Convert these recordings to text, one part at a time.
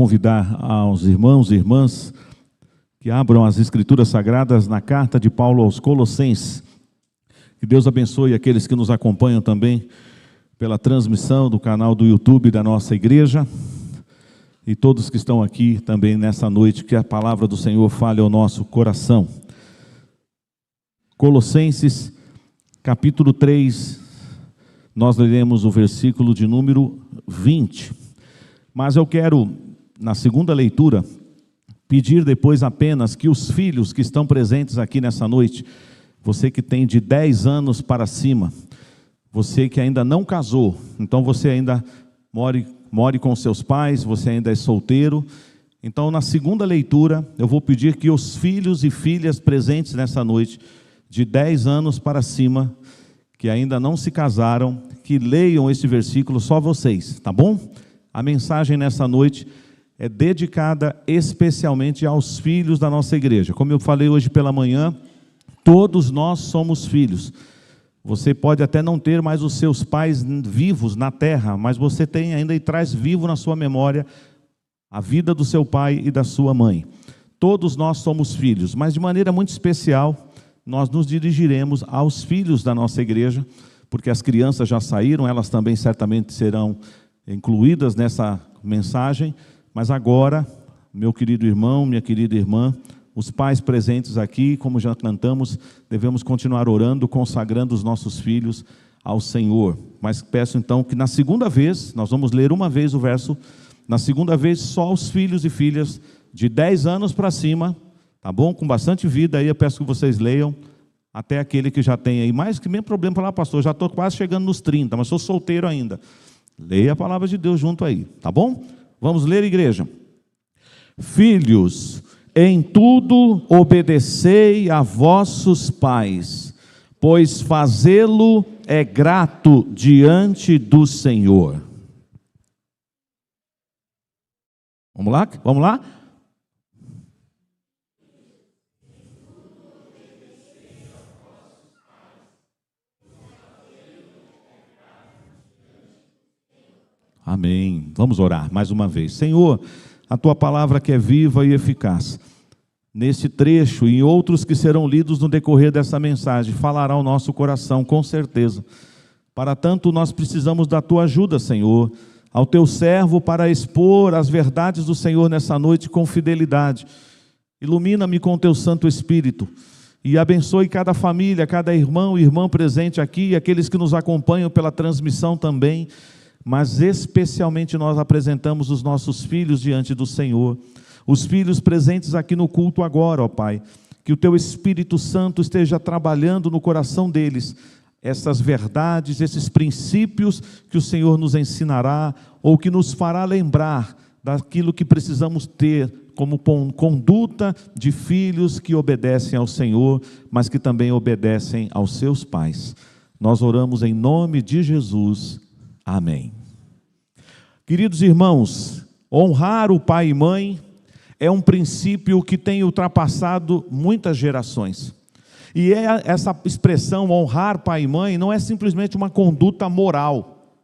convidar aos irmãos e irmãs que abram as Escrituras Sagradas na carta de Paulo aos Colossenses. Que Deus abençoe aqueles que nos acompanham também pela transmissão do canal do YouTube da nossa igreja e todos que estão aqui também nessa noite, que a palavra do Senhor fale ao nosso coração. Colossenses, capítulo 3, nós leremos o versículo de número 20. Mas eu quero, na segunda leitura, pedir depois apenas que os filhos que estão presentes aqui nessa noite, você que tem de 10 anos para cima, você que ainda não casou, então você ainda more com seus pais, você ainda é solteiro, então na segunda leitura eu vou pedir que os filhos e filhas presentes nessa noite, de 10 anos para cima, que ainda não se casaram, que leiam esse versículo, só vocês, tá bom? A mensagem nessa noite é dedicada especialmente aos filhos da nossa igreja. Como eu falei hoje pela manhã, todos nós somos filhos. Você pode até não ter mais os seus pais vivos na terra, mas você tem ainda e traz vivo na sua memória a vida do seu pai e da sua mãe. Todos nós somos filhos, mas de maneira muito especial, nós nos dirigiremos aos filhos da nossa igreja, porque as crianças já saíram, elas também certamente serão incluídas nessa mensagem, mas agora, meu querido irmão, minha querida irmã, os pais presentes aqui, como já cantamos, devemos continuar orando, consagrando os nossos filhos ao Senhor. Mas peço então que na segunda vez, nós vamos ler uma vez o verso, na segunda vez só os filhos e filhas de 10 anos para cima, tá bom? Com bastante vida aí, eu peço que vocês leiam, até aquele que já tem aí, mais que mesmo problema para lá, pastor, já estou quase chegando nos 30, mas sou solteiro ainda. Leia a palavra de Deus junto aí, tá bom? Vamos ler, igreja. Filhos, em tudo obedecei a vossos pais, pois fazê-lo é grato diante do Senhor. Vamos lá? Vamos lá? Amém. Vamos orar mais uma vez. Senhor, a Tua palavra que é viva e eficaz, nesse trecho e em outros que serão lidos no decorrer dessa mensagem, falará ao nosso coração, com certeza. Para tanto, nós precisamos da Tua ajuda, Senhor, ao Teu servo para expor as verdades do Senhor nessa noite com fidelidade. Ilumina-me com Teu Santo Espírito e abençoe cada família, cada irmão e irmã presente aqui, e aqueles que nos acompanham pela transmissão também. Mas especialmente nós apresentamos os nossos filhos diante do Senhor, os filhos presentes aqui no culto agora, ó Pai, que o Teu Espírito Santo esteja trabalhando no coração deles, essas verdades, esses princípios que o Senhor nos ensinará, ou que nos fará lembrar daquilo que precisamos ter como conduta de filhos que obedecem ao Senhor, mas que também obedecem aos seus pais. Nós oramos em nome de Jesus. Amém. Queridos irmãos, honrar o pai e mãe é um princípio que tem ultrapassado muitas gerações. E essa expressão honrar pai e mãe não é simplesmente uma conduta moral,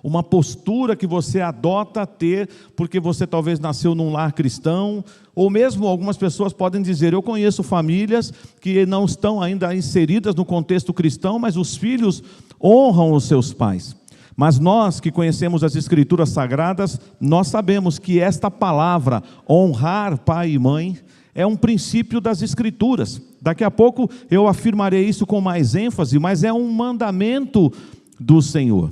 uma postura que você adota ter porque você talvez nasceu num lar cristão, ou mesmo algumas pessoas podem dizer, eu conheço famílias que não estão ainda inseridas no contexto cristão, mas os filhos honram os seus pais. Mas nós que conhecemos as Escrituras Sagradas, nós sabemos que esta palavra, honrar pai e mãe, é um princípio das Escrituras. Daqui a pouco eu afirmarei isso com mais ênfase, mas é um mandamento do Senhor.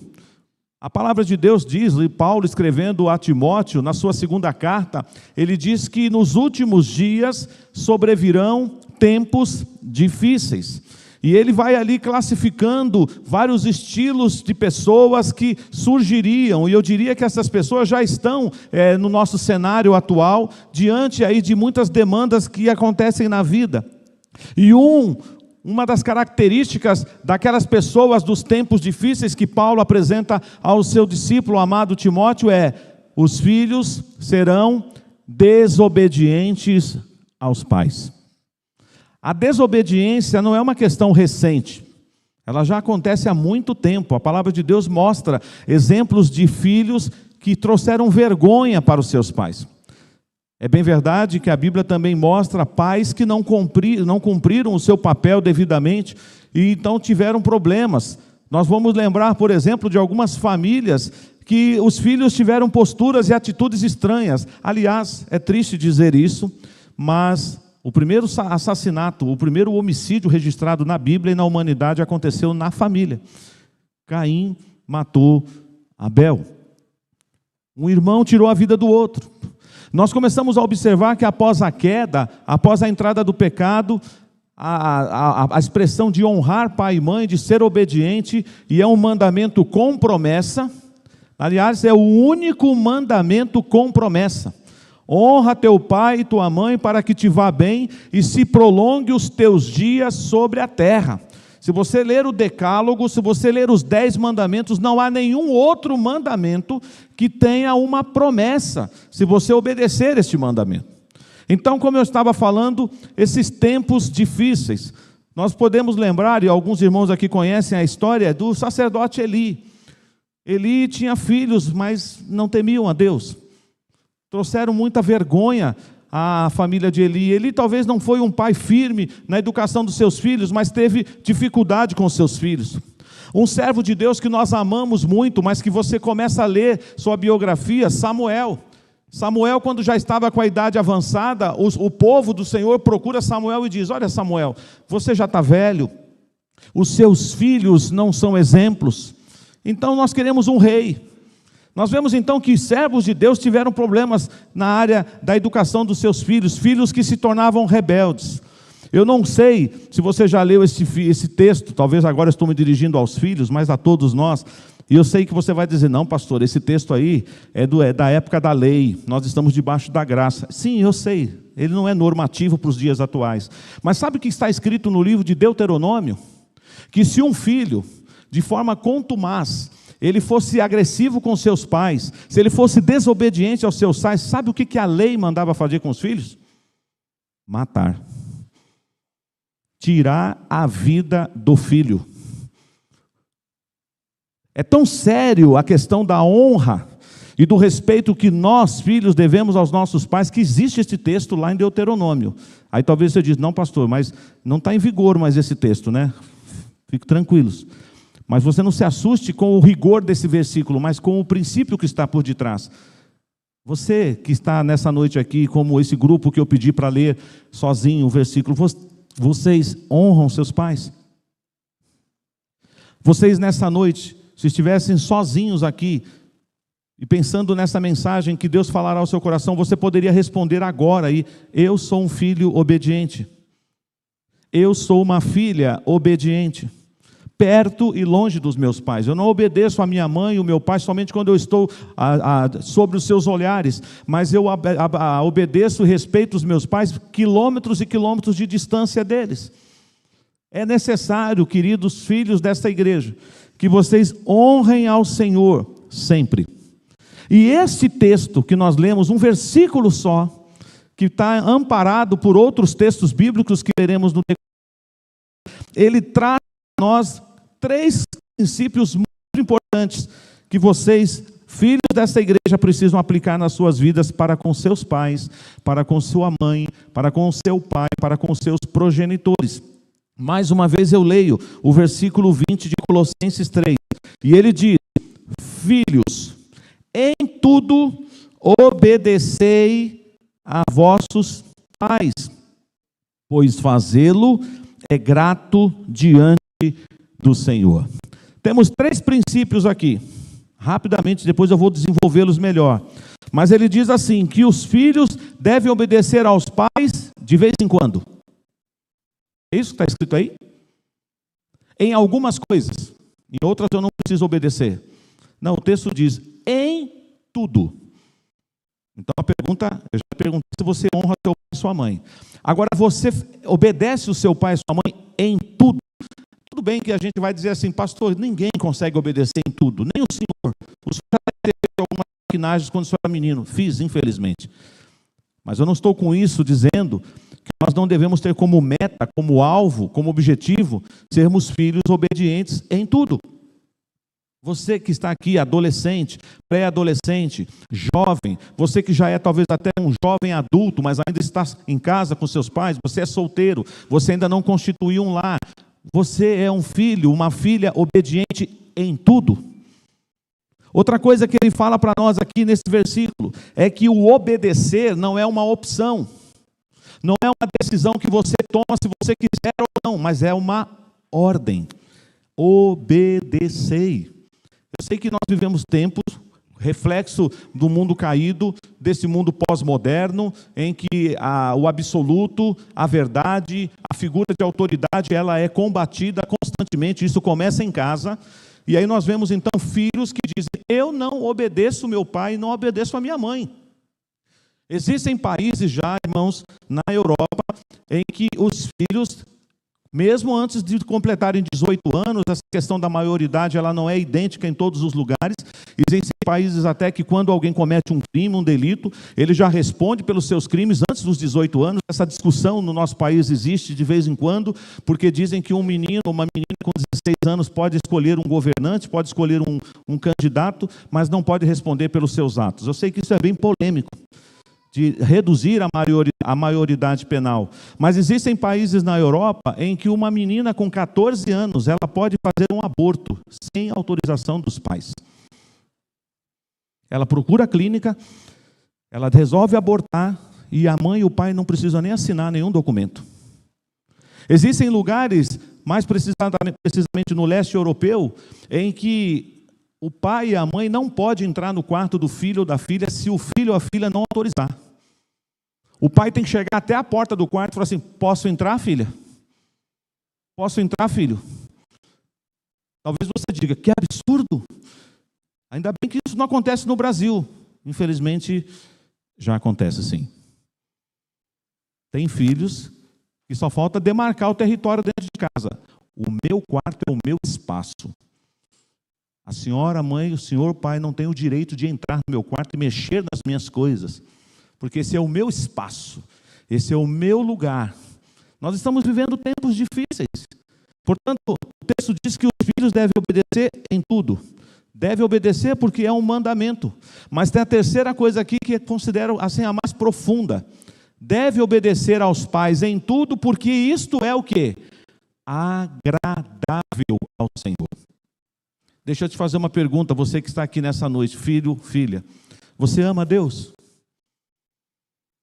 A palavra de Deus diz, e Paulo escrevendo a Timóteo, na sua segunda carta, ele diz que nos últimos dias sobrevirão tempos difíceis. E ele vai ali classificando vários estilos de pessoas que surgiriam, e eu diria que essas pessoas já estão no nosso cenário atual, diante aí de muitas demandas que acontecem na vida. E uma das características daquelas pessoas dos tempos difíceis que Paulo apresenta ao seu discípulo amado Timóteo é: os filhos serão desobedientes aos pais. A desobediência não é uma questão recente, ela já acontece há muito tempo. A palavra de Deus mostra exemplos de filhos que trouxeram vergonha para os seus pais. É bem verdade que a Bíblia também mostra pais que não cumpriram o seu papel devidamente e então tiveram problemas. Nós vamos lembrar, por exemplo, de algumas famílias que os filhos tiveram posturas e atitudes estranhas. Aliás, é triste dizer isso, mas o primeiro assassinato, o primeiro homicídio registrado na Bíblia e na humanidade aconteceu na família. Caim matou Abel. Um irmão tirou a vida do outro. Nós começamos a observar que após a queda, após a entrada do pecado, a expressão de honrar pai e mãe, de ser obediente, e é um mandamento com promessa. Aliás, é o único mandamento com promessa. Honra teu pai e tua mãe para que te vá bem e se prolongue os teus dias sobre a terra. Se você ler o Decálogo, se você ler os 10 mandamentos, não há nenhum outro mandamento que tenha uma promessa, se você obedecer este mandamento. Então, como eu estava falando, esses tempos difíceis, nós podemos lembrar, e alguns irmãos aqui conhecem a história do sacerdote Eli. Eli tinha filhos, mas não temiam a Deus. Trouxeram muita vergonha à família de Eli. Eli talvez não foi um pai firme na educação dos seus filhos, mas teve dificuldade com os seus filhos. Um servo de Deus que nós amamos muito, mas que você começa a ler sua biografia, Samuel. Samuel, quando já estava com a idade avançada, o povo do Senhor procura Samuel e diz: olha, Samuel, você já está velho, os seus filhos não são exemplos, então nós queremos um rei. Nós vemos então que servos de Deus tiveram problemas na área da educação dos seus filhos, filhos que se tornavam rebeldes. Eu não sei se você já leu esse texto, talvez agora estou me dirigindo aos filhos, mas a todos nós, e eu sei que você vai dizer: não, pastor, esse texto aí é da época da lei, nós estamos debaixo da graça. Sim, eu sei, ele não é normativo para os dias atuais, mas sabe o que está escrito no livro de Deuteronômio? Que se um filho, de forma contumaz, ele fosse agressivo com seus pais, se ele fosse desobediente aos seus pais, sabe o que a lei mandava fazer com os filhos? Matar. Tirar a vida do filho. É tão sério a questão da honra e do respeito que nós, filhos, devemos aos nossos pais, que existe este texto lá em Deuteronômio. Aí talvez você diz: não, pastor, mas não está em vigor mais esse texto, né? Fiquem tranquilos. Mas você não se assuste com o rigor desse versículo, mas com o princípio que está por detrás. Você que está nessa noite aqui, como esse grupo que eu pedi para ler sozinho o versículo, vocês honram seus pais? Vocês nessa noite, se estivessem sozinhos aqui, e pensando nessa mensagem que Deus falará ao seu coração, você poderia responder agora aí: eu sou um filho obediente. Eu sou uma filha obediente. Perto e longe dos meus pais. Eu não obedeço a minha mãe e o meu pai somente quando eu estou sobre os seus olhares, mas eu obedeço e respeito os meus pais quilômetros e quilômetros de distância deles. É necessário, queridos filhos desta igreja, que vocês honrem ao Senhor sempre. E esse texto que nós lemos, um versículo só, que está amparado por outros textos bíblicos que leremos no decorrer, ele traz a nós 3 princípios muito importantes que vocês, filhos dessa igreja, precisam aplicar nas suas vidas para com seus pais, para com sua mãe, para com seu pai, para com seus progenitores. Mais uma vez eu leio o versículo 20 de Colossenses 3, e ele diz: filhos, em tudo obedecei a vossos pais, pois fazê-lo é grato diante do Senhor. Temos 3 princípios aqui. Rapidamente, depois eu vou desenvolvê-los melhor. Mas ele diz assim, que os filhos devem obedecer aos pais de vez em quando. É isso que está escrito aí? Em algumas coisas. Em outras eu não preciso obedecer. Não, o texto diz, em tudo. Então a pergunta, eu já perguntei se você honra seu pai e sua mãe. Agora você obedece o seu pai e sua mãe em tudo. Tudo bem que a gente vai dizer assim: pastor, ninguém consegue obedecer em tudo, nem o senhor. O senhor já teve algumas maquinagens quando o senhor era menino. Fiz, infelizmente. Mas eu não estou com isso dizendo que nós não devemos ter como meta, como alvo, como objetivo, sermos filhos obedientes em tudo. Você que está aqui, adolescente, pré-adolescente, jovem, você que já é talvez até um jovem adulto, mas ainda está em casa com seus pais, você é solteiro, você ainda não constituiu um lar, você é um filho, uma filha obediente em tudo. Outra coisa que ele fala para nós aqui nesse versículo é que o obedecer não é uma opção, não é uma decisão que você toma se você quiser ou não, mas é uma ordem. Obedecei. Eu sei que nós vivemos tempos, reflexo do mundo caído, desse mundo pós-moderno, em que o absoluto, a verdade, a figura de autoridade, ela é combatida constantemente, isso começa em casa. E aí nós vemos então filhos que dizem, eu não obedeço meu pai, não obedeço a minha mãe. Existem países já, irmãos, na Europa, em que os filhos, mesmo antes de completarem 18 anos, essa questão da maioridade ela não é idêntica em todos os lugares. Existem países até que quando alguém comete um crime, um delito, ele já responde pelos seus crimes antes dos 18 anos. Essa discussão no nosso país existe de vez em quando, porque dizem que um menino ou uma menina com 16 anos pode escolher um governante, pode escolher um candidato, mas não pode responder pelos seus atos. Eu sei que isso é bem polêmico, de reduzir a maioridade penal. Mas existem países na Europa em que uma menina com 14 anos, ela pode fazer um aborto sem autorização dos pais. Ela procura a clínica, ela resolve abortar e a mãe e o pai não precisam nem assinar nenhum documento. Existem lugares, mais precisamente no leste europeu, em que o pai e a mãe não podem entrar no quarto do filho ou da filha se o filho ou a filha não autorizar. O pai tem que chegar até a porta do quarto e falar assim, posso entrar, filha? Posso entrar, filho? Talvez você diga, que absurdo! Ainda bem que isso não acontece no Brasil. Infelizmente, já acontece sim. Tem filhos que só falta demarcar o território dentro de casa. O meu quarto é o meu espaço. A senhora, a mãe, o senhor, o pai não tem o direito de entrar no meu quarto e mexer nas minhas coisas, porque esse é o meu espaço, esse é o meu lugar. Nós estamos vivendo tempos difíceis. Portanto, o texto diz que os filhos devem obedecer em tudo. Deve obedecer porque é um mandamento. Mas tem a terceira coisa aqui que eu considero assim a mais profunda. Deve obedecer aos pais em tudo, porque isto é o quê? Agradável ao Senhor. Deixa eu te fazer uma pergunta, você que está aqui nessa noite, filho, filha. Você ama a Deus?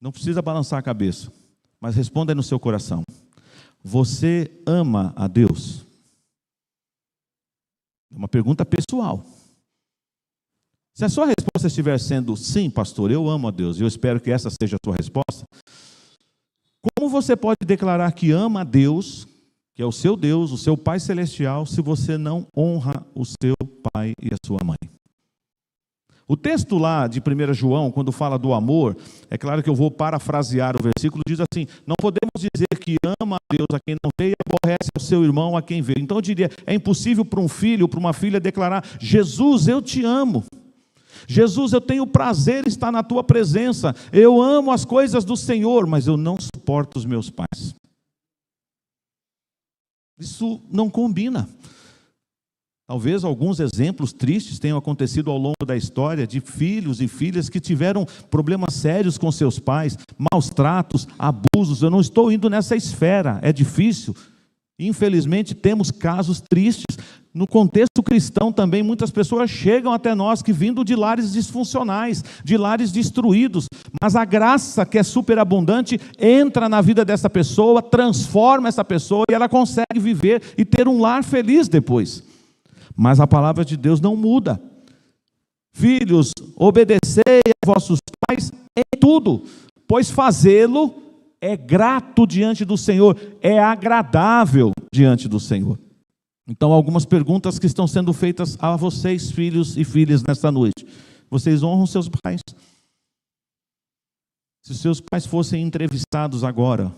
Não precisa balançar a cabeça, mas responda aí no seu coração. Você ama a Deus? É uma pergunta pessoal. Se a sua resposta estiver sendo sim, pastor, eu amo a Deus, e eu espero que essa seja a sua resposta, como você pode declarar que ama a Deus, que é o seu Deus, o seu Pai Celestial, se você não honra o seu pai e a sua mãe? O texto lá de 1 João, quando fala do amor, é claro que eu vou parafrasear o versículo, diz assim, não podemos dizer que ama a Deus a quem não vê e aborrece o seu irmão a quem vê. Então eu diria, é impossível para um filho, para uma filha declarar, Jesus, eu te amo. Jesus, eu tenho prazer em estar na tua presença, eu amo as coisas do Senhor, mas eu não suporto os meus pais. Isso não combina. Talvez alguns exemplos tristes tenham acontecido ao longo da história de filhos e filhas que tiveram problemas sérios com seus pais, maus tratos, abusos. Eu não estou indo nessa esfera, é difícil. Infelizmente temos casos tristes. No contexto cristão também muitas pessoas chegam até nós que vindo de lares disfuncionais, de lares destruídos, mas a graça que é superabundante entra na vida dessa pessoa, transforma essa pessoa e ela consegue viver e ter um lar feliz depois. Mas a palavra de Deus não muda. Filhos, obedecei a vossos pais em tudo, pois fazê-lo é grato diante do Senhor, é agradável diante do Senhor. Então, algumas perguntas que estão sendo feitas a vocês, filhos e filhas, nesta noite. Vocês honram seus pais? Se seus pais fossem entrevistados agora,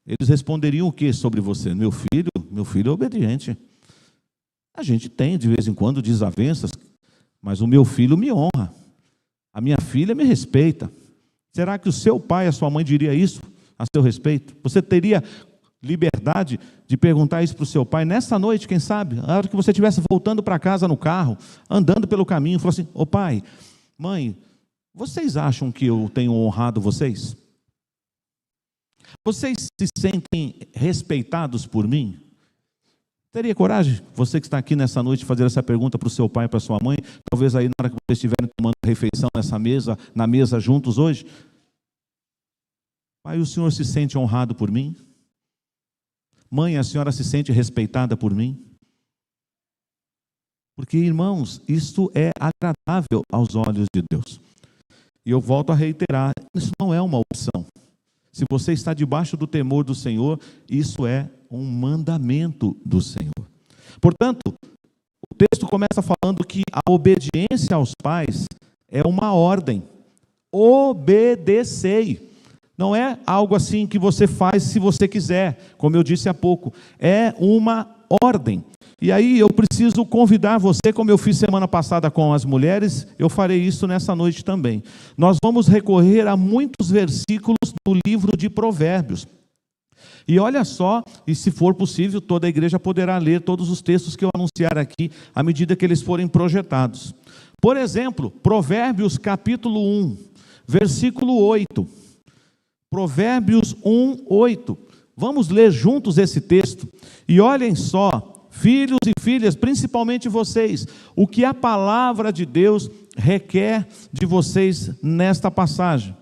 eles responderiam o que sobre você? Meu filho é obediente. A gente tem, de vez em quando, desavenças, mas o meu filho me honra. A minha filha me respeita. Será que o seu pai e a sua mãe diria isso a seu respeito? Você teria liberdade de perguntar isso para o seu pai nessa noite, quem sabe, na hora que você estivesse voltando para casa no carro, andando pelo caminho, falou assim: ô pai, mãe, vocês acham que eu tenho honrado vocês? Vocês se sentem respeitados por mim? Teria coragem, você que está aqui nessa noite, fazer essa pergunta para o seu pai e para a sua mãe, talvez aí na hora que vocês estiverem tomando refeição nessa mesa, na mesa juntos hoje? Pai, o senhor se sente honrado por mim? Mãe, a senhora se sente respeitada por mim? Porque, irmãos, isto é agradável aos olhos de Deus. E eu volto a reiterar, isso não é uma opção. Se você está debaixo do temor do Senhor, isso é um mandamento do Senhor. Portanto, o texto começa falando que a obediência aos pais é uma ordem. Obedecei. Não é algo assim que você faz se você quiser, como eu disse há pouco. É uma ordem. E aí eu preciso convidar você, como eu fiz semana passada com as mulheres, eu farei isso nessa noite também. Nós vamos recorrer a muitos versículos do livro de Provérbios. E olha só, e se for possível, toda a igreja poderá ler todos os textos que eu anunciar aqui, à medida que eles forem projetados. Por exemplo, Provérbios capítulo 1, versículo 8. Provérbios 1, 8. Vamos ler juntos esse texto. E olhem só, filhos e filhas, principalmente vocês, o que a palavra de Deus requer de vocês nesta passagem.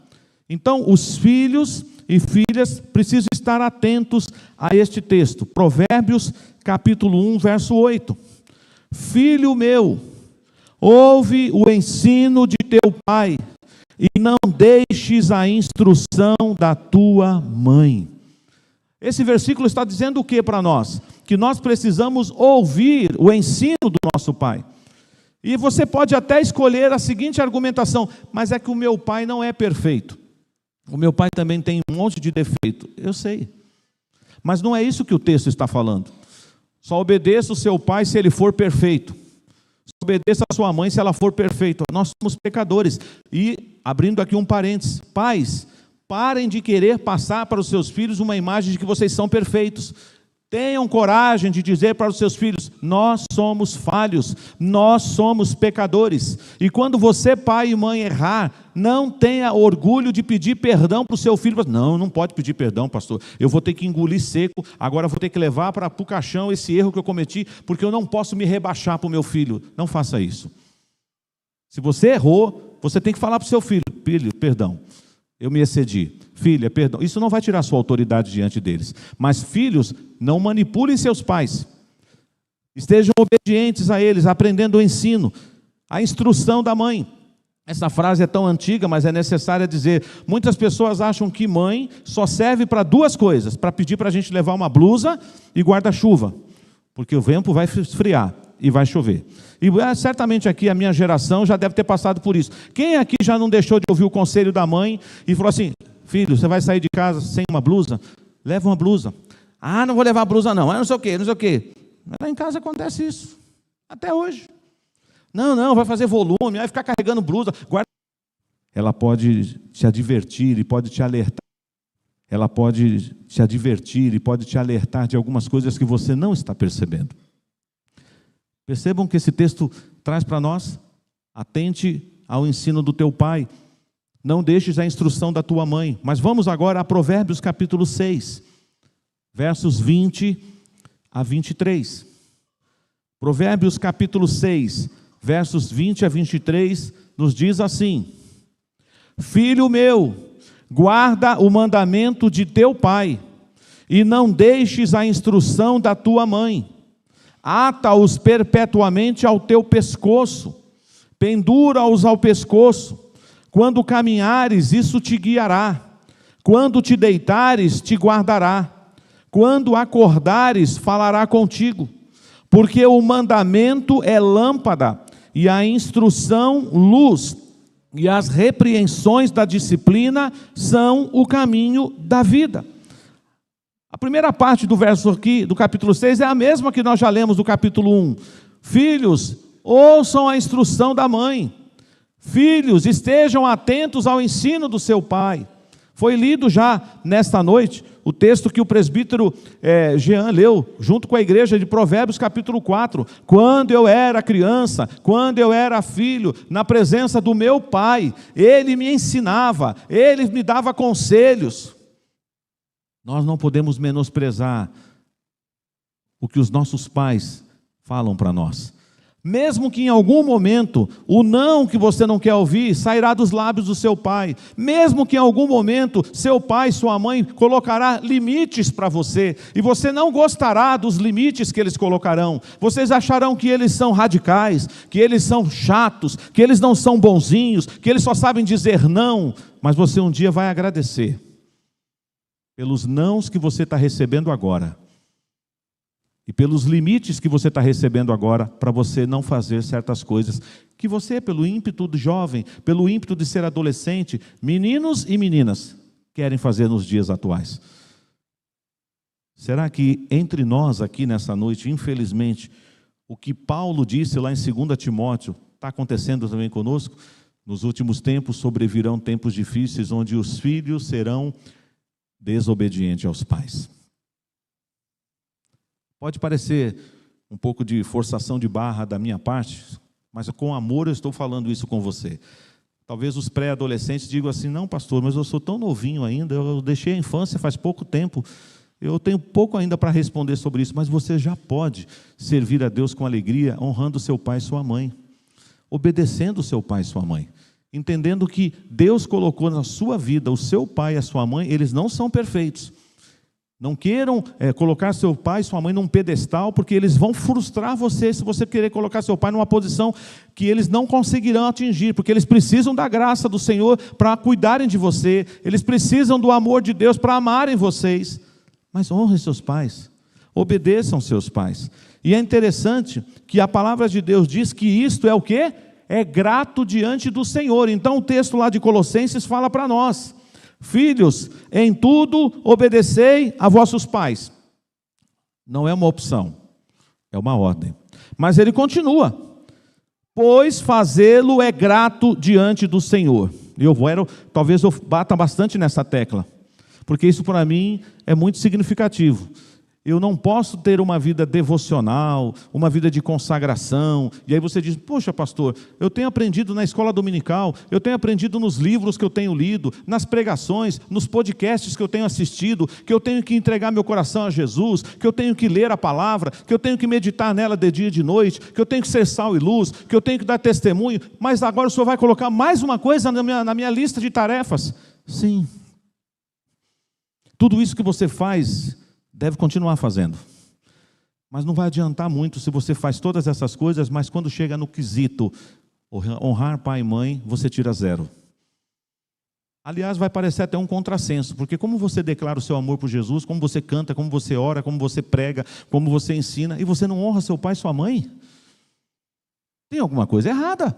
Então, os filhos e filhas precisam estar atentos a este texto. Provérbios capítulo 1, verso 8. Filho meu, ouve o ensino de teu pai, e não deixes a instrução da tua mãe. Esse versículo está dizendo o que para nós? Que nós precisamos ouvir o ensino do nosso pai. E você pode até escolher a seguinte argumentação: mas é que o meu pai não é perfeito. O meu pai também tem um monte de defeito. Eu sei. Mas não é isso que o texto está falando. Só obedeça o seu pai se ele for perfeito. Só obedeça a sua mãe se ela for perfeita. Nós somos pecadores. E, abrindo aqui um parênteses, pais, parem de querer passar para os seus filhos uma imagem de que vocês são perfeitos. Tenham coragem de dizer para os seus filhos: nós somos falhos, nós somos pecadores. E quando você, pai e mãe, errar, não tenha orgulho de pedir perdão para o seu filho. Não pode pedir perdão, pastor. Eu vou ter que engolir seco, agora vou ter que levar para o caixão esse erro que eu cometi, porque eu não posso me rebaixar para o meu filho. Não faça isso. Se você errou, você tem que falar para o seu filho: filho, perdão, eu me excedi. Filha, perdão. Isso não vai tirar sua autoridade diante deles. Mas filhos, não manipulem seus pais. Estejam obedientes a eles, aprendendo o ensino, a instrução da mãe. Essa frase é tão antiga, mas é necessária dizer. Muitas pessoas acham que mãe só serve para duas coisas: para pedir para a gente levar uma blusa e guarda-chuva, porque o vento vai esfriar e vai chover. E certamente aqui a minha geração já deve ter passado por isso. Quem aqui já não deixou de ouvir o conselho da mãe e falou assim: filho, você vai sair de casa sem uma blusa? Leva uma blusa. Ah, não vou levar blusa não. Ah, não sei o quê, não sei o quê. Mas lá em casa acontece isso. Até hoje. Não, vai fazer volume, vai ficar carregando blusa. Guarda. Ela pode te advertir e pode te alertar. Ela pode te advertir e pode te alertar de algumas coisas que você não está percebendo. Percebam que esse texto traz para nós: atente ao ensino do teu pai, não deixes a instrução da tua mãe. Mas vamos agora a Provérbios capítulo 6, versos 20 a 23. Provérbios capítulo 6, versos 20 a 23, nos diz assim: filho meu, guarda o mandamento de teu pai, e não deixes a instrução da tua mãe. Ata-os perpetuamente ao teu pescoço, pendura-os ao pescoço. Quando caminhares, isso te guiará. Quando te deitares, te guardará. Quando acordares, falará contigo. Porque o mandamento é lâmpada, e a instrução luz, e as repreensões da disciplina são o caminho da vida. A primeira parte do verso aqui, do capítulo 6, é a mesma que nós já lemos do capítulo 1. Filhos, ouçam a instrução da mãe. Filhos, estejam atentos ao ensino do seu pai. Foi lido já nesta noite o texto que o presbítero Jean leu, junto com a igreja de Provérbios capítulo 4. Quando eu era criança, quando eu era filho, na presença do meu pai, ele me ensinava, ele me dava conselhos. Nós não podemos menosprezar o que os nossos pais falam para nós. Mesmo que em algum momento o não que você não quer ouvir sairá dos lábios do seu pai. Mesmo que em algum momento seu pai, sua mãe colocará limites para você. E você não gostará dos limites que eles colocarão. Vocês acharão que eles são radicais, que eles são chatos, que eles não são bonzinhos, que eles só sabem dizer não. Mas você um dia vai agradecer pelos nãos que você está recebendo agora. E pelos limites que você está recebendo agora, para você não fazer certas coisas, que você, pelo ímpeto de jovem, pelo ímpeto de ser adolescente, meninos e meninas, querem fazer nos dias atuais. Será que entre nós aqui nessa noite, infelizmente, o que Paulo disse lá em 2 Timóteo, está acontecendo também conosco? Nos últimos tempos sobrevirão tempos difíceis, onde os filhos serão desobedientes aos pais. Pode parecer um pouco de forçação de barra da minha parte, mas com amor eu estou falando isso com você. Talvez os pré-adolescentes digam assim, não pastor, mas eu sou tão novinho ainda, eu deixei a infância faz pouco tempo, eu tenho pouco ainda para responder sobre isso, mas você já pode servir a Deus com alegria, honrando seu pai e sua mãe, obedecendo seu pai e sua mãe, entendendo que Deus colocou na sua vida o seu pai e a sua mãe, eles não são perfeitos. Não queiram colocar seu pai e sua mãe num pedestal, porque eles vão frustrar você se você querer colocar seu pai numa posição que eles não conseguirão atingir, porque eles precisam da graça do Senhor para cuidarem de você, eles precisam do amor de Deus para amarem vocês. Mas honrem seus pais, obedeçam seus pais. E é interessante que a palavra de Deus diz que isto é o quê? É grato diante do Senhor. Então o texto lá de Colossenses fala para nós: filhos, em tudo obedecei a vossos pais. Não é uma opção, é uma ordem. Mas ele continua: pois fazê-lo é grato diante do Senhor. Talvez eu bata bastante nessa tecla, porque isso para mim é muito significativo. Eu não posso ter uma vida devocional, uma vida de consagração. E aí você diz, poxa pastor, eu tenho aprendido na escola dominical, eu tenho aprendido nos livros que eu tenho lido, nas pregações, nos podcasts que eu tenho assistido, que eu tenho que entregar meu coração a Jesus, que eu tenho que ler a palavra, que eu tenho que meditar nela de dia e de noite, que eu tenho que ser sal e luz, que eu tenho que dar testemunho, mas agora o Senhor vai colocar mais uma coisa na minha lista de tarefas? Sim. Tudo isso que você faz deve continuar fazendo, mas não vai adiantar muito se você faz todas essas coisas, mas quando chega no quesito honrar pai e mãe, você tira 0. Aliás, vai parecer até um contrassenso, porque como você declara o seu amor por Jesus, como você canta, como você ora, como você prega, como você ensina, e você não honra seu pai e sua mãe? Tem alguma coisa errada.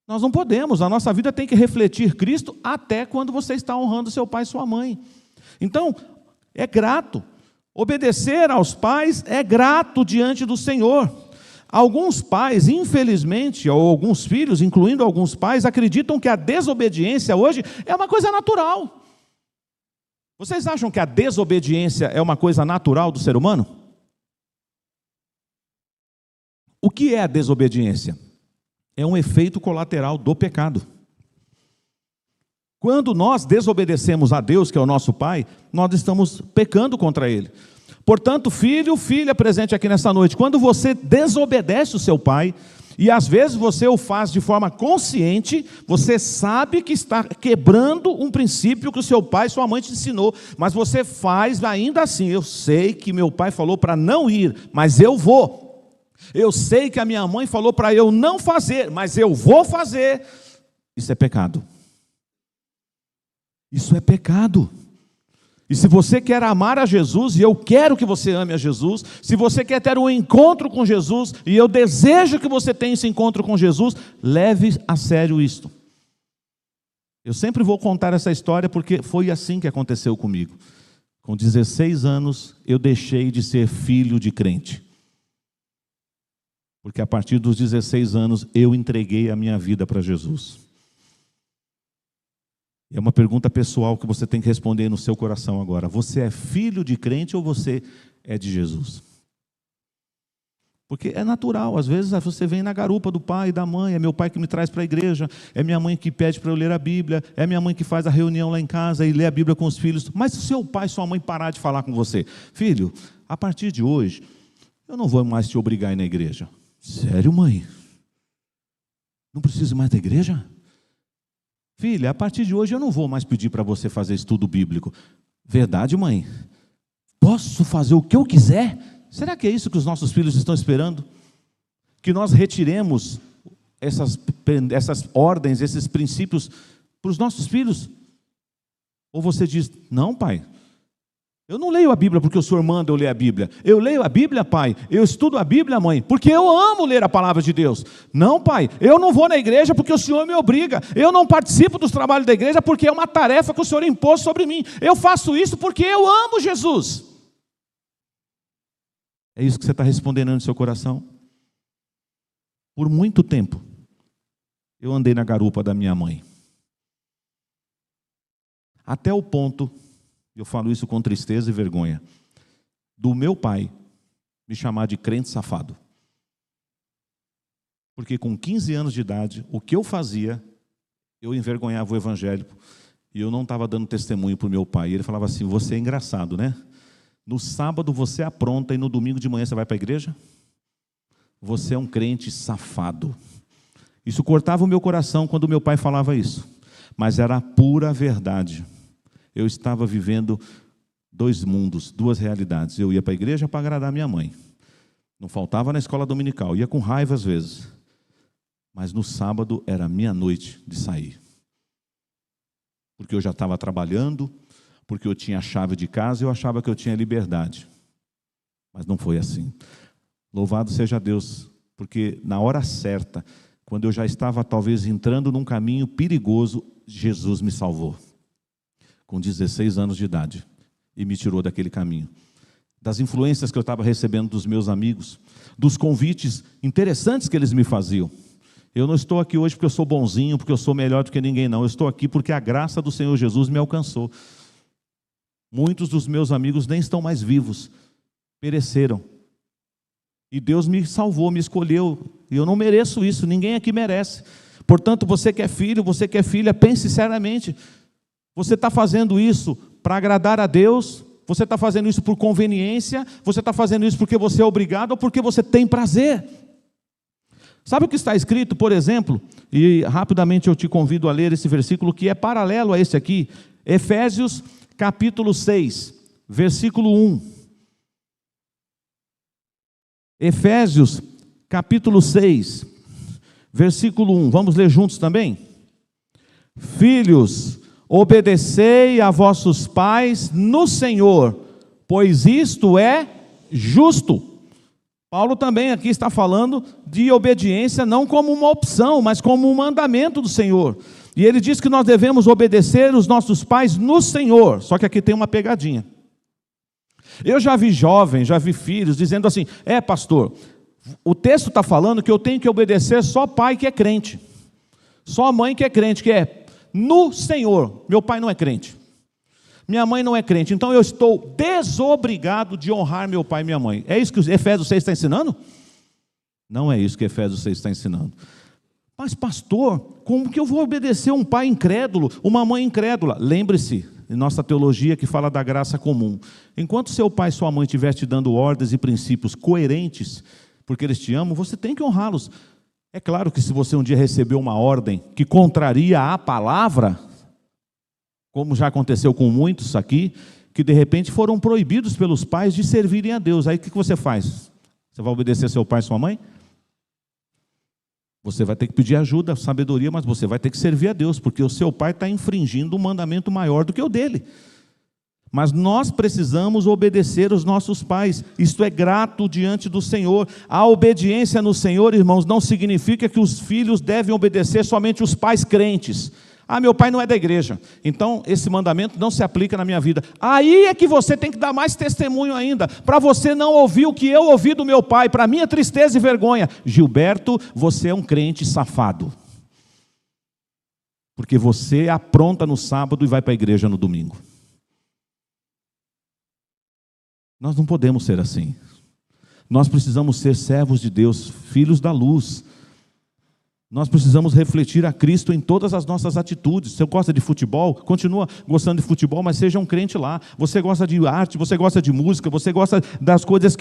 Nós não podemos, a nossa vida tem que refletir Cristo até quando você está honrando seu pai e sua mãe. Então, é grato. Obedecer aos pais é grato diante do Senhor. Alguns pais, infelizmente, ou alguns filhos, incluindo alguns pais, acreditam que a desobediência hoje é uma coisa natural. Vocês acham que a desobediência é uma coisa natural do ser humano? O que é a desobediência? É um efeito colateral do pecado. Quando nós desobedecemos a Deus, que é o nosso Pai, nós estamos pecando contra Ele. Portanto, filho, filha presente aqui nessa noite, quando você desobedece o seu pai, e às vezes você o faz de forma consciente, você sabe que está quebrando um princípio que o seu pai e sua mãe te ensinou, mas você faz ainda assim. Eu sei que meu pai falou para não ir, mas eu vou. Eu sei que a minha mãe falou para eu não fazer, mas eu vou fazer. Isso é pecado. Isso é pecado. E se você quer amar a Jesus, e eu quero que você ame a Jesus, se você quer ter um encontro com Jesus, e eu desejo que você tenha esse encontro com Jesus, leve a sério isto. Eu sempre vou contar essa história porque foi assim que aconteceu comigo. Com 16 anos, eu deixei de ser filho de crente. Porque a partir dos 16 anos, eu entreguei a minha vida para Jesus. É uma pergunta pessoal que você tem que responder no seu coração agora. Você é filho de crente ou você é de Jesus? Porque é natural, às vezes você vem na garupa do pai e da mãe, é meu pai que me traz para a igreja, é minha mãe que pede para eu ler a Bíblia, é minha mãe que faz a reunião lá em casa e lê a Bíblia com os filhos. Mas se seu pai e sua mãe parar de falar com você, filho, a partir de hoje, eu não vou mais te obrigar a ir na igreja. Sério, mãe? Não preciso mais da igreja? Filha, a partir de hoje eu não vou mais pedir para você fazer estudo bíblico. Verdade, mãe? Posso fazer o que eu quiser? Será que é isso que os nossos filhos estão esperando? Que nós retiremos essas ordens, esses princípios para os nossos filhos? Ou você diz, não, pai, eu não leio a Bíblia porque o senhor manda eu ler a Bíblia. Eu leio a Bíblia, pai, eu estudo a Bíblia, mãe, porque eu amo ler a palavra de Deus. Não, pai, eu não vou na igreja porque o senhor me obriga. Eu não participo dos trabalhos da igreja porque é uma tarefa que o senhor impôs sobre mim. Eu faço isso porque eu amo Jesus. É isso que você está respondendo no seu coração? Por muito tempo, eu andei na garupa da minha mãe. Até o ponto, eu falo isso com tristeza e vergonha, do meu pai me chamar de crente safado. Porque com 15 anos de idade, o que eu fazia, eu envergonhava o evangélico, e eu não estava dando testemunho para o meu pai. E ele falava assim, você é engraçado, né? No sábado você apronta e no domingo de manhã você vai para a igreja? Você é um crente safado. Isso cortava o meu coração quando meu pai falava isso. Mas era a pura verdade. Eu estava vivendo dois mundos, duas realidades. Eu ia para a igreja para agradar minha mãe. Não faltava na escola dominical. Ia com raiva às vezes. Mas no sábado era meia-noite de sair. Porque eu já estava trabalhando, porque eu tinha a chave de casa e eu achava que eu tinha liberdade. Mas não foi assim. Louvado seja Deus, porque na hora certa, quando eu já estava talvez entrando num caminho perigoso, Jesus me salvou. Com 16 anos de idade, e me tirou daquele caminho. Das influências que eu estava recebendo dos meus amigos, dos convites interessantes que eles me faziam. Eu não estou aqui hoje porque eu sou bonzinho, porque eu sou melhor do que ninguém, não. Eu estou aqui porque a graça do Senhor Jesus me alcançou. Muitos dos meus amigos nem estão mais vivos, pereceram. E Deus me salvou, me escolheu. E eu não mereço isso, ninguém aqui merece. Portanto, você que é filho, você que é filha, pense seriamente. Você está fazendo isso para agradar a Deus? Você está fazendo isso por conveniência? Você está fazendo isso porque você é obrigado ou porque você tem prazer? Sabe o que está escrito, por exemplo? E rapidamente eu te convido a ler esse versículo que é paralelo a esse aqui. Efésios capítulo 6, versículo 1. Efésios capítulo 6, versículo 1. Vamos ler juntos também? Filhos, obedecei a vossos pais no Senhor, pois isto é justo. Paulo também aqui está falando de obediência não como uma opção, mas como um mandamento do Senhor. E ele diz que nós devemos obedecer os nossos pais no Senhor. Só que aqui tem uma pegadinha. Eu já vi jovens, já vi filhos dizendo assim, pastor, o texto está falando que eu tenho que obedecer só pai que é crente. Só mãe que é crente, que é no Senhor. Meu pai não é crente. Minha mãe não é crente. Então eu estou desobrigado de honrar meu pai e minha mãe. É isso que Efésios 6 está ensinando? Não é isso que Efésios 6 está ensinando. Mas pastor, como que eu vou obedecer um pai incrédulo, uma mãe incrédula? Lembre-se, em nossa teologia que fala da graça comum. Enquanto seu pai e sua mãe estiver te dando ordens e princípios coerentes, porque eles te amam, você tem que honrá-los. É claro que se você um dia recebeu uma ordem que contraria a palavra, como já aconteceu com muitos aqui, que de repente foram proibidos pelos pais de servirem a Deus. Aí o que você faz? Você vai obedecer seu pai e sua mãe? Você vai ter que pedir ajuda, sabedoria, mas você vai ter que servir a Deus, porque o seu pai está infringindo um mandamento maior do que o dele. Mas nós precisamos obedecer os nossos pais. Isto é grato diante do Senhor. A obediência no Senhor, irmãos, não significa que os filhos devem obedecer somente os pais crentes. Meu pai não é da igreja, então esse mandamento não se aplica na minha vida. Aí é que você tem que dar mais testemunho ainda, para você não ouvir o que eu ouvi do meu pai, para minha tristeza e vergonha. Gilberto, você é um crente safado. porque você apronta no sábado e vai para a igreja no domingo. Nós não podemos ser assim. Nós precisamos ser servos de Deus, filhos da luz. Nós precisamos refletir a Cristo em todas as nossas atitudes. Você gosta de futebol? Continua gostando de futebol, mas seja um crente lá. Você gosta de arte, você gosta de música, você gosta das coisas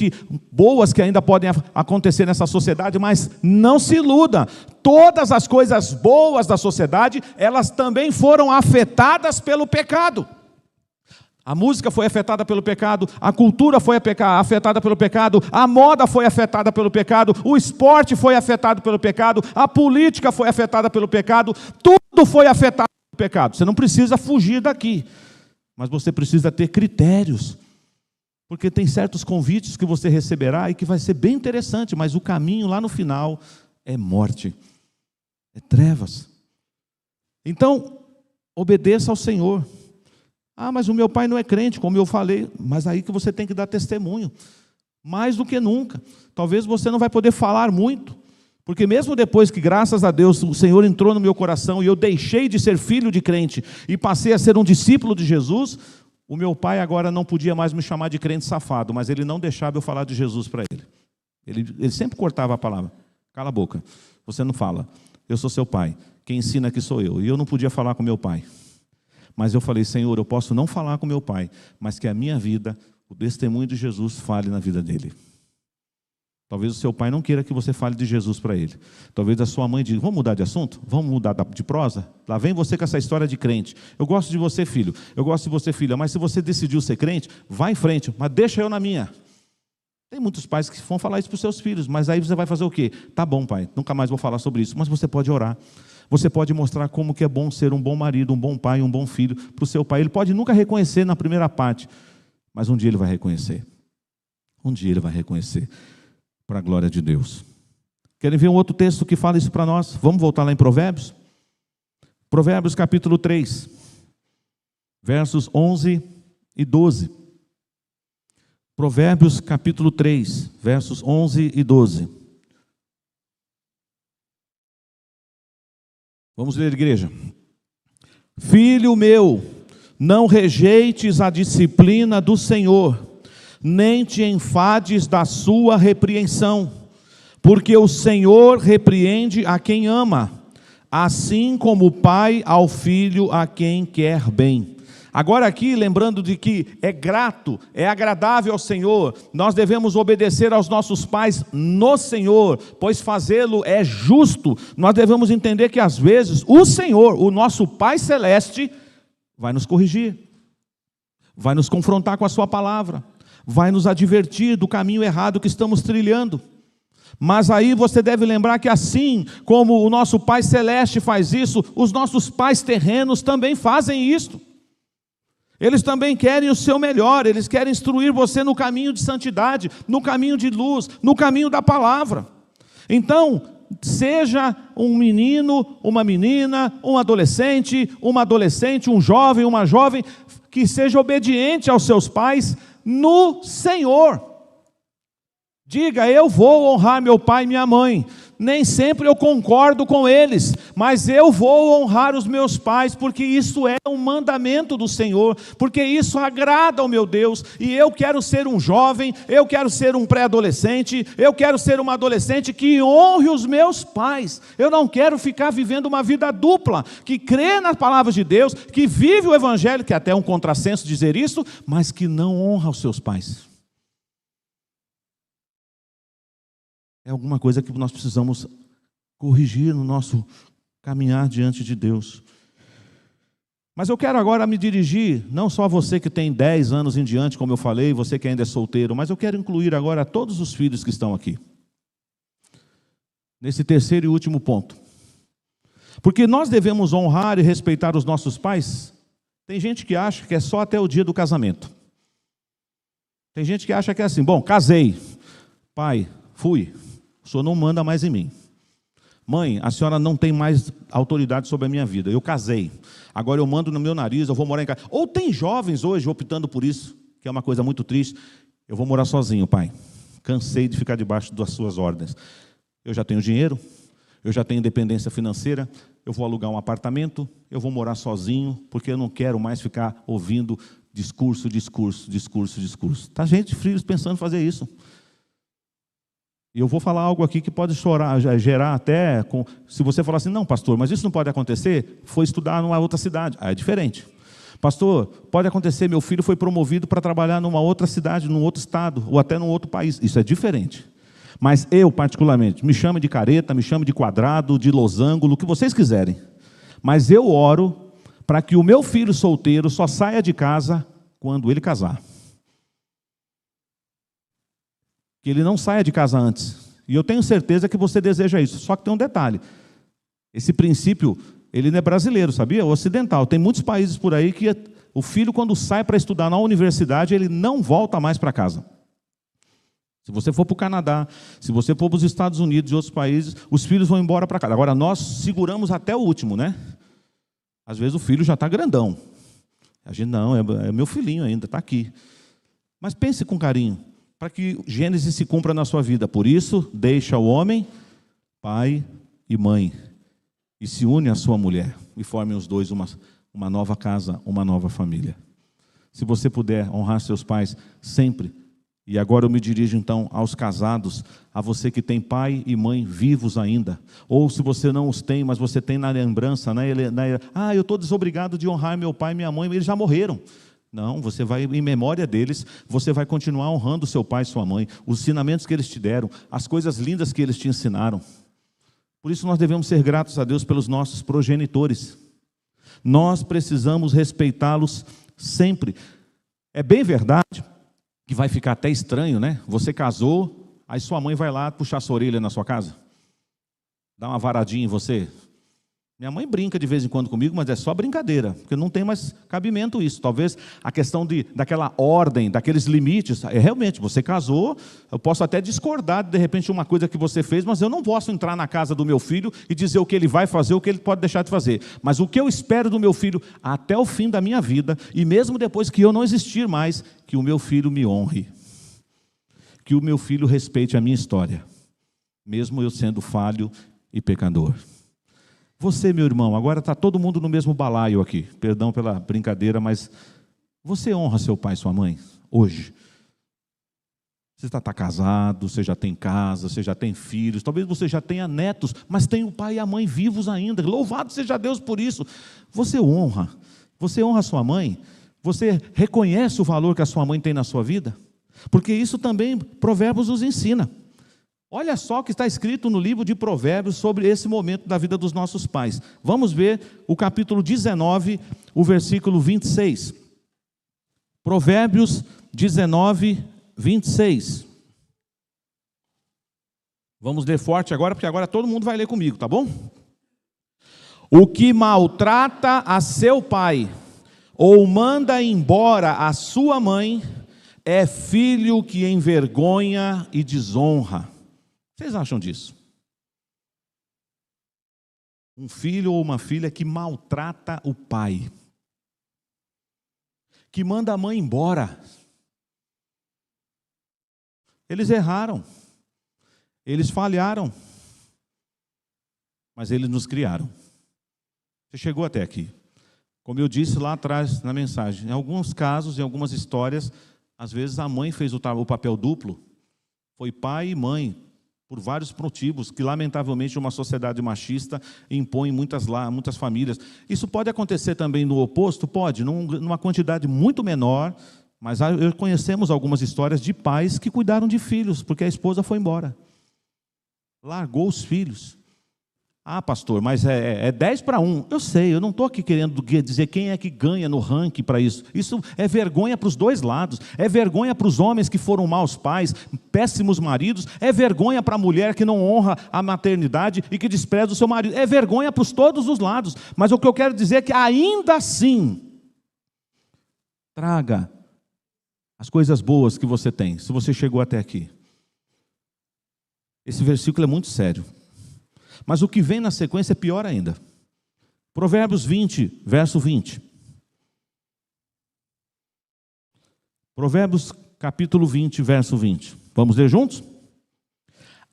boas que ainda podem acontecer nessa sociedade, mas não se iluda. Todas as coisas boas da sociedade, elas também foram afetadas pelo pecado. A música foi afetada pelo pecado, a cultura foi afetada pelo pecado, a moda foi afetada pelo pecado, o esporte foi afetado pelo pecado, a política foi afetada pelo pecado, tudo foi afetado pelo pecado. Você não precisa fugir daqui, mas você precisa ter critérios, porque tem certos convites que você receberá e que vai ser bem interessante, mas o caminho lá no final é morte, é trevas. Então, obedeça ao Senhor. Ah, mas o meu pai não é crente, como eu falei. Mas aí que você tem que dar testemunho. Mais do que nunca. Talvez você não vai poder falar muito. Porque mesmo depois que, graças a Deus, o Senhor entrou no meu coração e eu deixei de ser filho de crente e passei a ser um discípulo de Jesus, o meu pai agora não podia mais me chamar de crente safado, mas ele não deixava eu falar de Jesus para ele. Ele sempre cortava a palavra. Cala a boca. Você não fala. Eu sou seu pai. Quem ensina aqui sou eu. E eu não podia falar com meu pai. Mas eu falei, Senhor, eu posso não falar com meu pai, mas que a minha vida, o testemunho de Jesus fale na vida dele. Talvez o seu pai não queira que você fale de Jesus para ele. Talvez a sua mãe diga, vamos mudar de assunto? Vamos mudar de prosa? Lá vem você com essa história de crente. Eu gosto de você, filho. Eu gosto de você, filha. Mas se você decidiu ser crente, vá em frente. Mas deixa eu na minha. Tem muitos pais que vão falar isso para os seus filhos. Mas aí você vai fazer o quê? Tá bom, pai, nunca mais vou falar sobre isso. Mas você pode orar. Você pode mostrar como que é bom ser um bom marido, um bom pai, um bom filho para o seu pai. Ele pode nunca reconhecer na primeira parte, mas um dia ele vai reconhecer. Um dia ele vai reconhecer, para a glória de Deus. Querem ver um outro texto que fala isso para nós? Vamos voltar lá em Provérbios? Provérbios capítulo 3, versos 11 e 12. Provérbios capítulo 3, versos 11 e 12. Vamos ler, igreja. Filho meu, não rejeites a disciplina do Senhor, nem te enfades da sua repreensão, porque o Senhor repreende a quem ama, assim como o pai ao filho a quem quer bem. Agora aqui, lembrando de que é grato, é agradável ao Senhor, nós devemos obedecer aos nossos pais no Senhor, pois fazê-lo é justo. Nós devemos entender que às vezes o Senhor, o nosso Pai Celeste, vai nos corrigir, vai nos confrontar com a sua palavra, vai nos advertir do caminho errado que estamos trilhando. Mas aí você deve lembrar que assim como o nosso Pai Celeste faz isso, os nossos pais terrenos também fazem isso. Eles também querem o seu melhor, eles querem instruir você no caminho de santidade, no caminho de luz, no caminho da palavra. Então, seja um menino, uma menina, um adolescente, um jovem, uma jovem, que seja obediente aos seus pais no Senhor. Diga, eu vou honrar meu pai e minha mãe. Nem sempre eu concordo com eles, mas eu vou honrar os meus pais, porque isso é um mandamento do Senhor, porque isso agrada ao meu Deus, e eu quero ser um jovem, eu quero ser um pré-adolescente, eu quero ser uma adolescente que honre os meus pais. Eu não quero ficar vivendo uma vida dupla, que crê nas palavras de Deus, que vive o Evangelho, que é até um contrassenso dizer isso, mas que não honra os seus pais. É alguma coisa que nós precisamos corrigir no nosso caminhar diante de Deus. Mas eu quero agora me dirigir, não só a você que tem 10 anos em diante, como eu falei, você que ainda é solteiro, mas eu quero incluir agora todos os filhos que estão aqui. Nesse terceiro e último ponto. Porque nós devemos honrar e respeitar os nossos pais. Tem gente que acha que é só até o dia do casamento. Tem gente que acha que é assim, bom, casei, pai, fui. O senhor não manda mais em mim. Mãe, a senhora não tem mais autoridade sobre a minha vida. Eu casei. Agora eu mando no meu nariz, eu vou morar em casa. Ou tem jovens hoje optando por isso, que é uma coisa muito triste. Eu vou morar sozinho, pai. Cansei de ficar debaixo das suas ordens. Eu já tenho dinheiro, Eu já tenho independência financeira, eu vou alugar um apartamento, eu vou morar sozinho, porque eu não quero mais ficar ouvindo discurso. Está gente de filhos pensando em fazer isso. E eu vou falar algo aqui que pode gerar até... Se você falar assim, não, pastor, mas isso não pode acontecer, foi estudar numa outra cidade. Aí é diferente. Pastor, pode acontecer, meu filho foi promovido para trabalhar numa outra cidade, num outro estado, ou até num outro país. Isso é diferente. Mas eu, particularmente, me chame de careta, me chame de quadrado, de losango, o que vocês quiserem. Mas eu oro para que o meu filho solteiro só saia de casa quando ele casar. Que ele não saia de casa antes. E eu tenho certeza que você deseja isso. Só que tem um detalhe. Esse princípio, ele não é brasileiro, sabia? É ocidental. Tem muitos países por aí que o filho, quando sai para estudar na universidade, ele não volta mais para casa. Se você for para o Canadá, se você for para os Estados Unidos e outros países, os filhos vão embora para casa. Agora, nós seguramos até o último, né? Às vezes o filho já está grandão. A gente, não, é meu filhinho ainda, está aqui. Mas pense com carinho, para que Gênesis se cumpra na sua vida. Por isso, deixa o homem, pai e mãe, e se une à sua mulher, e formem os dois uma nova casa, uma nova família. Se você puder honrar seus pais sempre. E agora eu me dirijo então aos casados, a você que tem pai e mãe vivos ainda. Ou se você não os tem, mas você tem na lembrança, eu estou desobrigado de honrar meu pai e minha mãe, eles já morreram. Não, você vai, em memória deles, você vai continuar honrando seu pai e sua mãe, os ensinamentos que eles te deram, as coisas lindas que eles te ensinaram. Por isso nós devemos ser gratos a Deus pelos nossos progenitores. Nós precisamos respeitá-los sempre. É bem verdade que vai ficar até estranho, né? Você casou, aí sua mãe vai lá puxar sua orelha na sua casa, dá uma varadinha em você. Minha mãe brinca de vez em quando comigo, mas é só brincadeira, porque não tem mais cabimento isso. Talvez a questão daquela ordem, daqueles limites, realmente, você casou, eu posso até discordar de repente uma coisa que você fez, mas eu não posso entrar na casa do meu filho e dizer o que ele vai fazer, o que ele pode deixar de fazer. Mas o que eu espero do meu filho até o fim da minha vida, e mesmo depois que eu não existir mais, que o meu filho me honre, que o meu filho respeite a minha história, mesmo eu sendo falho e pecador. Você, meu irmão, agora está todo mundo no mesmo balaio aqui. Perdão pela brincadeira, mas você honra seu pai e sua mãe hoje? Você está casado, você já tem casa, você já tem filhos, talvez você já tenha netos, mas tem o pai e a mãe vivos ainda. Louvado seja Deus por isso. Você honra a sua mãe? Você reconhece o valor que a sua mãe tem na sua vida? Porque isso também Provérbios nos ensina. Olha só o que está escrito no livro de Provérbios sobre esse momento da vida dos nossos pais. Vamos ver o capítulo 19, o versículo 26. Provérbios 19, 26. Vamos ler forte agora, porque agora todo mundo vai ler comigo, tá bom? O que maltrata a seu pai, ou manda embora a sua mãe, é filho que envergonha e desonra. Vocês acham disso? Um filho ou uma filha que maltrata o pai, que manda a mãe embora. Eles erraram, eles falharam, mas eles nos criaram. Você chegou até aqui. Como eu disse lá atrás na mensagem, em alguns casos, em algumas histórias, às vezes a mãe fez o papel duplo, foi pai e mãe, por vários motivos, que lamentavelmente uma sociedade machista impõe muitas famílias. Isso pode acontecer também no oposto? Pode, numa quantidade muito menor, mas conhecemos algumas histórias de pais que cuidaram de filhos, porque a esposa foi embora. Largou os filhos. Ah, pastor, mas é 10-1. Eu sei, eu não estou aqui querendo dizer quem é que ganha no ranking para isso. Isso é vergonha para os dois lados. É vergonha para os homens que foram maus pais, péssimos maridos. É vergonha para a mulher que não honra a maternidade e que despreza o seu marido. É vergonha para todos os lados. Mas o que eu quero dizer é que ainda assim, traga as coisas boas que você tem, se você chegou até aqui. Esse versículo é muito sério. Mas o que vem na sequência é pior ainda. Provérbios 20, verso 20. Provérbios capítulo 20, verso 20. Vamos ler juntos?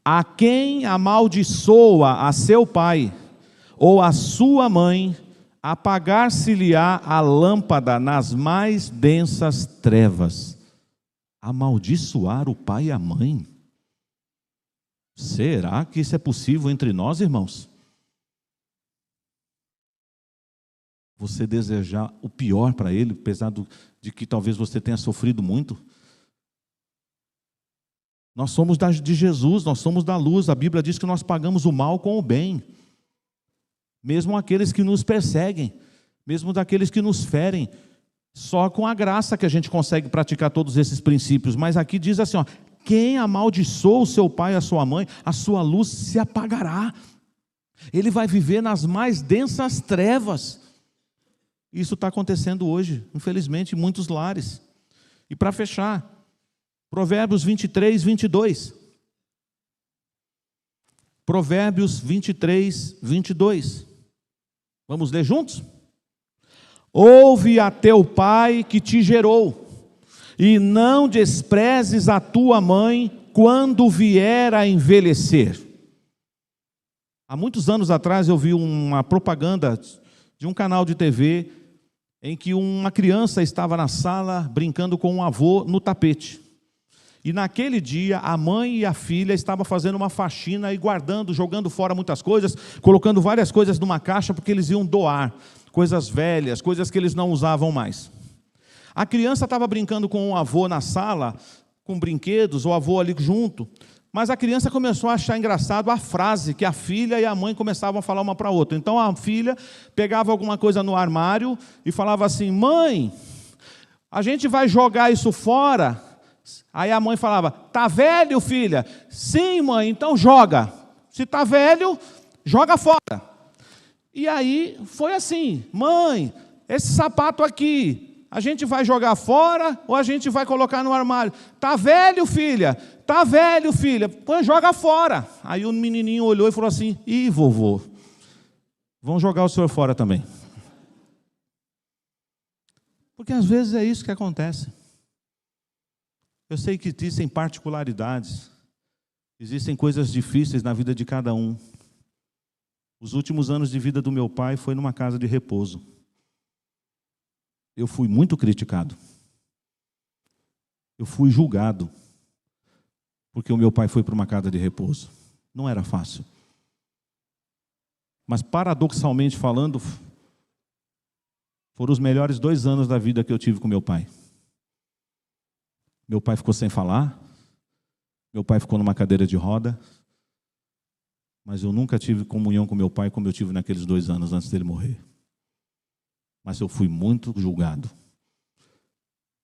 A quem amaldiçoa a seu pai ou a sua mãe, apagar-se-lhe-á a lâmpada nas mais densas trevas. Amaldiçoar o pai e a mãe? Será que isso é possível entre nós, irmãos? Você desejar o pior para ele, apesar de que talvez você tenha sofrido muito? Nós somos de Jesus, nós somos da luz. A Bíblia diz que nós pagamos o mal com o bem. Mesmo aqueles que nos perseguem, mesmo daqueles que nos ferem. Só com a graça que a gente consegue praticar todos esses princípios. Mas aqui diz assim, ó, quem amaldiçoa o seu pai e a sua mãe, a sua luz se apagará. Ele vai viver nas mais densas trevas. Isso está acontecendo hoje, infelizmente, em muitos lares. E para fechar, Provérbios 23, 22. Provérbios 23, 22. Vamos ler juntos? Ouve a teu pai que te gerou, e não desprezes a tua mãe quando vier a envelhecer. Há muitos anos atrás eu vi uma propaganda de um canal de TV em que uma criança estava na sala brincando com um avô no tapete. E naquele dia a mãe e a filha estavam fazendo uma faxina e guardando, jogando fora muitas coisas, colocando várias coisas numa caixa porque eles iam doar, coisas velhas, coisas que eles não usavam mais. A criança estava brincando com o avô na sala, com brinquedos, o avô ali junto, mas a criança começou a achar engraçado a frase que a filha e a mãe começavam a falar uma para a outra. Então a filha pegava alguma coisa no armário e falava assim, mãe, a gente vai jogar isso fora? Aí a mãe falava, tá velho, filha? Sim, mãe, então joga. Se tá velho, joga fora. E aí foi assim, mãe, esse sapato aqui, a gente vai jogar fora ou a gente vai colocar no armário? Tá velho, filha? Tá velho, filha? Põe, joga fora. Aí o menininho olhou e falou assim, ih, vovô, vão jogar o senhor fora também. Porque às vezes é isso que acontece. Eu sei que existem particularidades, existem coisas difíceis na vida de cada um. Os últimos anos de vida do meu pai foi numa casa de repouso. Eu fui muito criticado. Eu fui julgado, porque o meu pai foi para uma casa de repouso. Não era fácil. Mas paradoxalmente falando, foram os melhores 2 anos da vida que eu tive com meu pai. Meu pai ficou sem falar, meu pai ficou numa cadeira de roda, mas eu nunca tive comunhão com meu pai como eu tive naqueles 2 anos antes dele morrer. Mas eu fui muito julgado.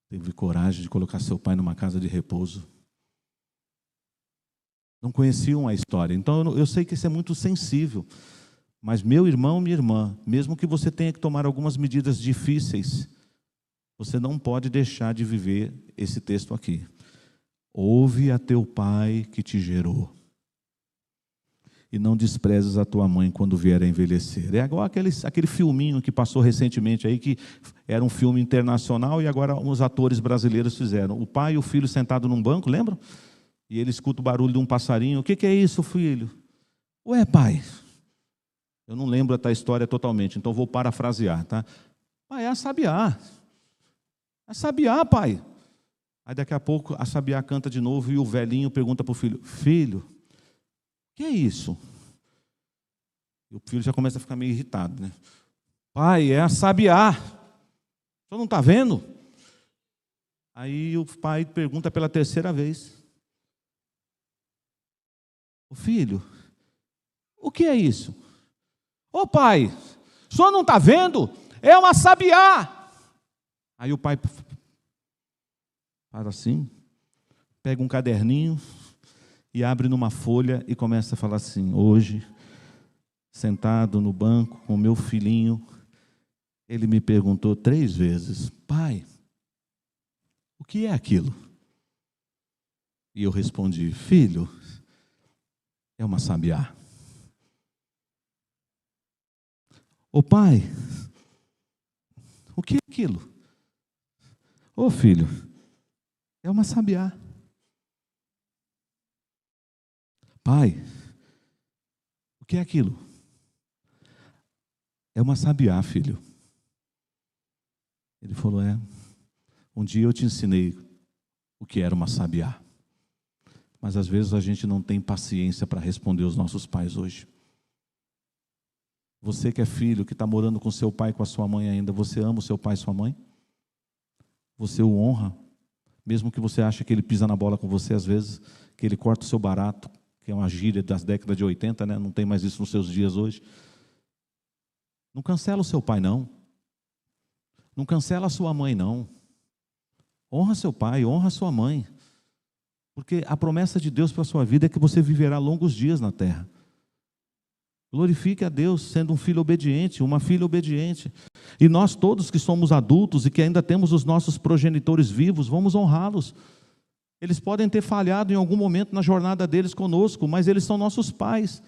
Teve coragem de colocar seu pai numa casa de repouso. Não conheciam a história, então eu sei que isso é muito sensível. Mas meu irmão, minha irmã, mesmo que você tenha que tomar algumas medidas difíceis, você não pode deixar de viver esse texto aqui. Ouve a teu pai que te gerou, e não desprezes a tua mãe quando vier a envelhecer. É igual aquele filminho que passou recentemente aí, que era um filme internacional e agora os atores brasileiros fizeram. O pai e o filho sentados num banco, lembram? E ele escuta o barulho de um passarinho. O que é isso, filho? Ué, pai. Eu não lembro a história totalmente, então vou parafrasear, tá? Pai, é a sabiá. É sabiá, pai. Aí daqui a pouco a sabiá canta de novo e o velhinho pergunta para o filho, filho, o que é isso? E o filho já começa a ficar meio irritado, né? Pai, é a sabiá. O senhor não está vendo? Aí o pai pergunta pela 3ª vez. O filho, o que é isso? Ô pai, o senhor não está vendo? É uma sabiá. Aí o pai faz assim, pega um caderninho e abre numa folha e começa a falar assim, hoje, sentado no banco com o meu filhinho, ele me perguntou 3 vezes, pai, o que é aquilo? E eu respondi, filho, é uma sabiá. Ô pai, o que é aquilo? Ô filho, é uma sabiá. pai, o que é aquilo? É uma sabiá, filho. Ele falou, um dia eu te ensinei o que era uma sabiá. Mas às vezes a gente não tem paciência para responder os nossos pais hoje. Você que é filho, que está morando com seu pai e com a sua mãe ainda, você ama o seu pai e sua mãe? Você o honra? Mesmo que você ache que ele pisa na bola com você às vezes, que ele corta o seu barato, que é uma gíria das décadas de 80, né? Não tem mais isso nos seus dias hoje. Não cancela o seu pai, não. Não cancela a sua mãe, não. Honra seu pai, honra sua mãe. Porque a promessa de Deus para a sua vida é que você viverá longos dias na terra. Glorifique a Deus sendo um filho obediente, uma filha obediente. E nós todos que somos adultos e que ainda temos os nossos progenitores vivos, vamos honrá-los. Eles podem ter falhado em algum momento na jornada deles conosco, mas eles são nossos pais.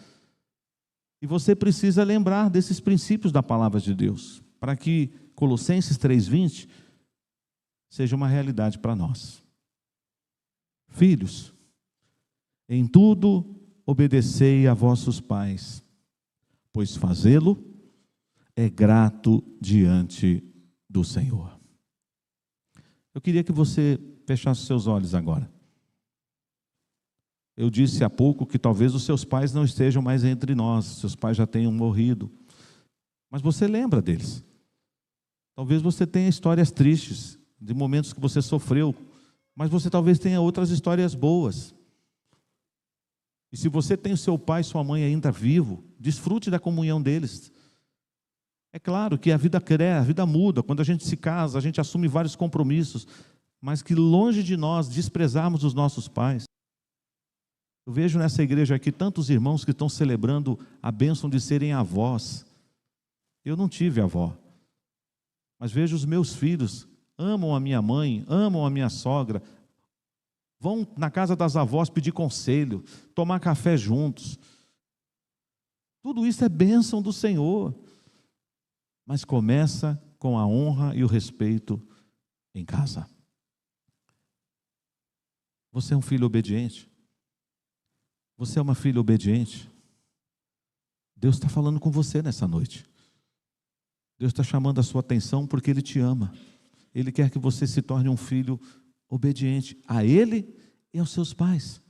E você precisa lembrar desses princípios da palavra de Deus, para que Colossenses 3:20 seja uma realidade para nós. Filhos, em tudo obedecei a vossos pais, pois fazê-lo é grato diante do Senhor. Eu queria que você fechasse seus olhos agora. Eu disse há pouco que talvez os seus pais não estejam mais entre nós, seus pais já tenham morrido, mas você lembra deles. Talvez você tenha histórias tristes, de momentos que você sofreu, mas você talvez tenha outras histórias boas. E se você tem o seu pai e sua mãe ainda vivo, desfrute da comunhão deles. É claro que a vida cresce, a vida muda, quando a gente se casa, a gente assume vários compromissos, mas que longe de nós desprezarmos os nossos pais. Eu vejo nessa igreja aqui tantos irmãos que estão celebrando a bênção de serem avós. Eu não tive avó, mas vejo os meus filhos amam a minha mãe, amam a minha sogra, vão na casa das avós pedir conselho, tomar café juntos. Tudo isso é bênção do Senhor, mas começa com a honra e o respeito em casa. Você é um filho obediente? Você é uma filha obediente? Deus está falando com você nessa noite. Deus está chamando a sua atenção porque Ele te ama. Ele quer que você se torne um filho obediente a Ele e aos seus pais.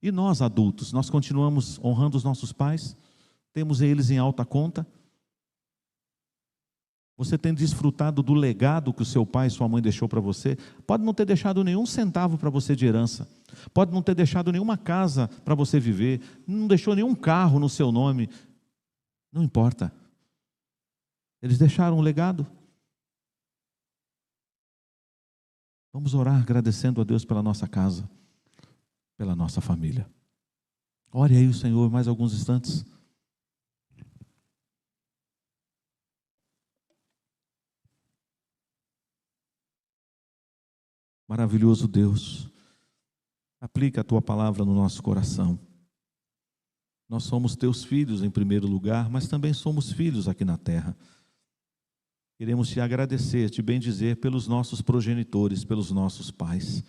E nós, adultos, nós continuamos honrando os nossos pais? Temos eles em alta conta? Você tem desfrutado do legado que o seu pai e sua mãe deixou para você? Pode não ter deixado nenhum centavo para você de herança. Pode não ter deixado nenhuma casa para você viver. Não deixou nenhum carro no seu nome. Não importa. Eles deixaram um legado. Vamos orar agradecendo a Deus pela nossa casa, pela nossa família. Ore aí o Senhor mais alguns instantes. Maravilhoso Deus, aplica a Tua palavra no nosso coração. Nós somos Teus filhos em primeiro lugar, mas também somos filhos aqui na terra. Queremos Te agradecer, Te bendizer pelos nossos progenitores, pelos nossos pais.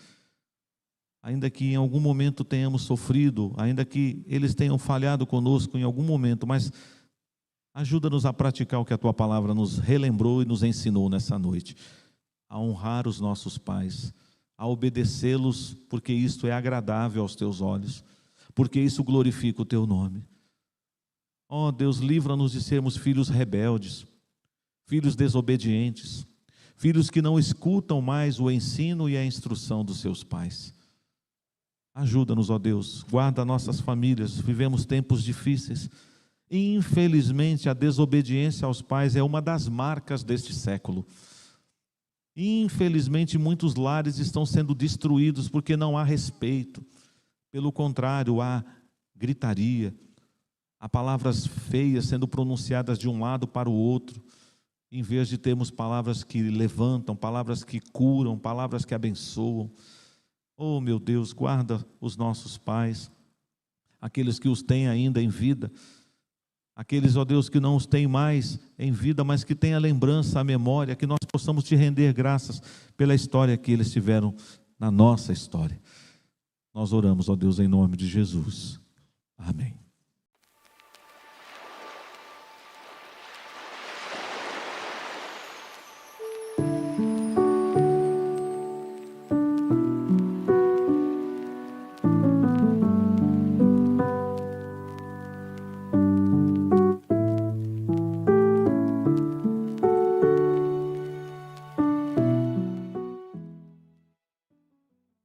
Ainda que em algum momento tenhamos sofrido, ainda que eles tenham falhado conosco em algum momento, mas ajuda-nos a praticar o que a Tua palavra nos relembrou e nos ensinou nessa noite. A honrar os nossos pais, a obedecê-los, porque isto é agradável aos Teus olhos, porque isso glorifica o Teu nome. Ó Deus, livra-nos de sermos filhos rebeldes, filhos desobedientes, filhos que não escutam mais o ensino e a instrução dos seus pais. Ajuda-nos, ó Deus, guarda nossas famílias, vivemos tempos difíceis. Infelizmente, a desobediência aos pais é uma das marcas deste século. Infelizmente, muitos lares estão sendo destruídos porque não há respeito. Pelo contrário, há gritaria, há palavras feias sendo pronunciadas de um lado para o outro, em vez de termos palavras que levantam, palavras que curam, palavras que abençoam. Oh, meu Deus, guarda os nossos pais, aqueles que os têm ainda em vida, aqueles, ó Deus, que não os têm mais em vida, mas que têm a lembrança, a memória, que nós possamos Te render graças pela história que eles tiveram na nossa história. Nós oramos, ó Deus, em nome de Jesus. Amém.